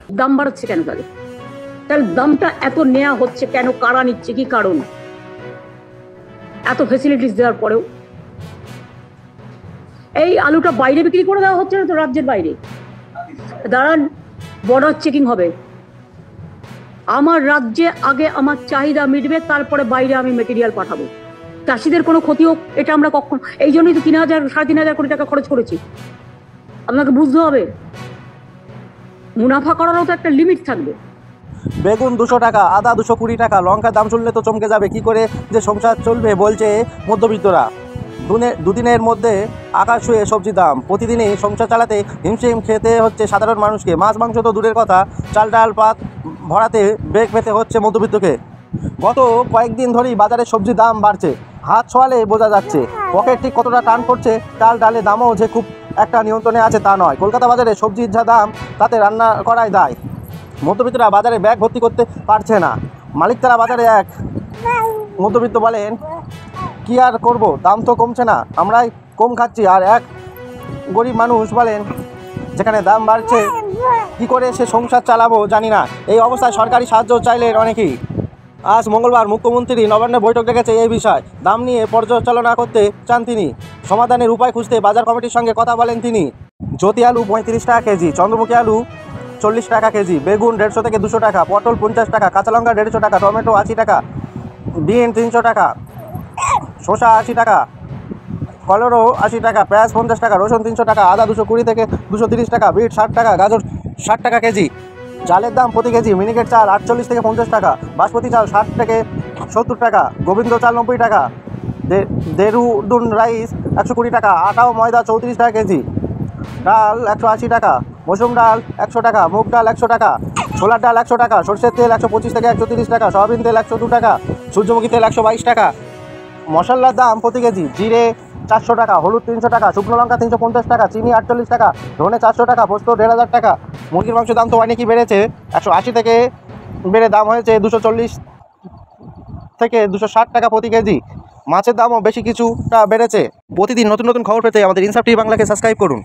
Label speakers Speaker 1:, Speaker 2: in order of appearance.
Speaker 1: দাম বাড়াচ্ছে কেন? তাহলে তাহলে দামটা এত নেওয়া হচ্ছে কেন? কারা নিচ্ছে? কি কারণ? এত ফেসিলিটিস দেওয়ার পরেও এই আলুটা বাইরে বিক্রি করে দেওয়া হচ্ছে না তো, রাজ্যের বাইরে। দাঁড়ান, বর্ডার চেকিং হবে। আমার রাজ্যে আগে আমার চাহিদা মিটবে, তারপরে বাইরে আমি মেটেরিয়াল পাঠাবো। চাষিদের কোনো ক্ষতি হোক, এটা আমরা কখন, এই জন্যই তো 3,000 কোটি টাকা খরচ করেছি। আপনাকে বুঝতে হবে, মুনাফা করারও তো একটা লিমিট থাকবে।
Speaker 2: বেগুন 200 টাকা, আদা 220 টাকা, লঙ্কার দাম শুনলে তো চমকে যাবে। কি করে যে সংসার চলবে বলছে মধ্যবিত্তরা। দুদিনের মধ্যে আকাশ ছুঁয়ে সবজি দাম। প্রতিদিনই সংসার চালাতে হিমশিম খেতে হচ্ছে সাধারণ মানুষকে। মাছ মাংস তো দূরের কথা, চাল ডাল পাত ভরাতে বেগ পেতে হচ্ছে মধ্যবিত্তকে। গত কয়েকদিন ধরেই বাজারে সবজির দাম বাড়ছে। হাত ছোঁয়ালে বোঝা যাচ্ছে পকেট ঠিক কতটা টান করছে। চাল ডালের দামও যে খুব একটা নিয়ন্ত্রণে আছে তা নয়। কলকাতা বাজারে সবজির যা দাম তাতে রান্না করাই দায়। মধ্যবিত্তরা বাজারে ব্যাগ ভর্তি করতে পারছে না। মালিক তারা বাজারে এক মধ্যবিত্ত বলেন, কি আর করব, দাম তো কমছে না, আমরাই কম খাচ্ছি। আর এক গরিব মানুষ বলেন, যেখানে দাম বাড়ছে কি করে সে সংসার চালাবো জানি না। এই অবস্থায় সরকারি সাহায্য চাইলেন অনেকেই। আজ মঙ্গলবার মুখ্যমন্ত্রী নবান্নে বৈঠক ডেকেছে এই বিষয়। দাম নিয়ে পর্যালোচনা করতে চান তিনি। সমাধানের উপায় খুঁজতে বাজার কমিটির সঙ্গে কথা বলেন তিনি। জ্যোতি আলু 35 টাকা কেজি, চন্দ্রমুখী আলু 40 টাকা কেজি, বেগুন 150 থেকে 200 টাকা, পটল 50 টাকা, কাঁচা লঙ্কা 150 টাকা, টমেটো 80 টাকা, বিন 300 টাকা, শসা 80 টাকা, কলরো 80 টাকা, পেঁয়াজ 50 টাকা, রসুন 300 টাকা, আদা 220 থেকে 230 টাকা, বিট 60 টাকা, গাজর 60 টাকা কেজি। চালের দাম প্রতি কেজি মিনিকেট চাল 48 থেকে 50 টাকা, বাসমতি চাল 60 থেকে 70 টাকা, গোবিন্দ চাল 90 টাকা, দেরুদুন রাইস 120 টাকা, আটা ও ময়দা 34 টাকা কেজি, ডাল 180 টাকা, মসুর ডাল 100 টাকা, মুগ ডাল 100 টাকা, ছোলার ডাল 100 টাকা, সরষের তেল 125 থেকে 130 টাকা, সয়াবিন তেল 102 টাকা, সূর্যমুখী তেল 122 টাকা। মশলার দাম প্রতি কেজি জিরে 400 টাকা, হলুদ 300 টাকা, শুকনো লঙ্কা 350 টাকা, চিনি 48 টাকা, ধনে 400 টাকা, পোস্ত 1500 টাকা। মুরগির মাংসের দাম তো অনেকই বেড়েছে। 180 থেকে বেড়ে দাম হয়েছে 240 থেকে 260 টাকা প্রতি কেজি। মাছের দামও বেশি কিছুটা বেড়েছে। প্রতিদিন নতুন নতুন খবর পেতে আমাদের ইনসাফ টিভি বাংলাকে সাবস্ক্রাইব করুন।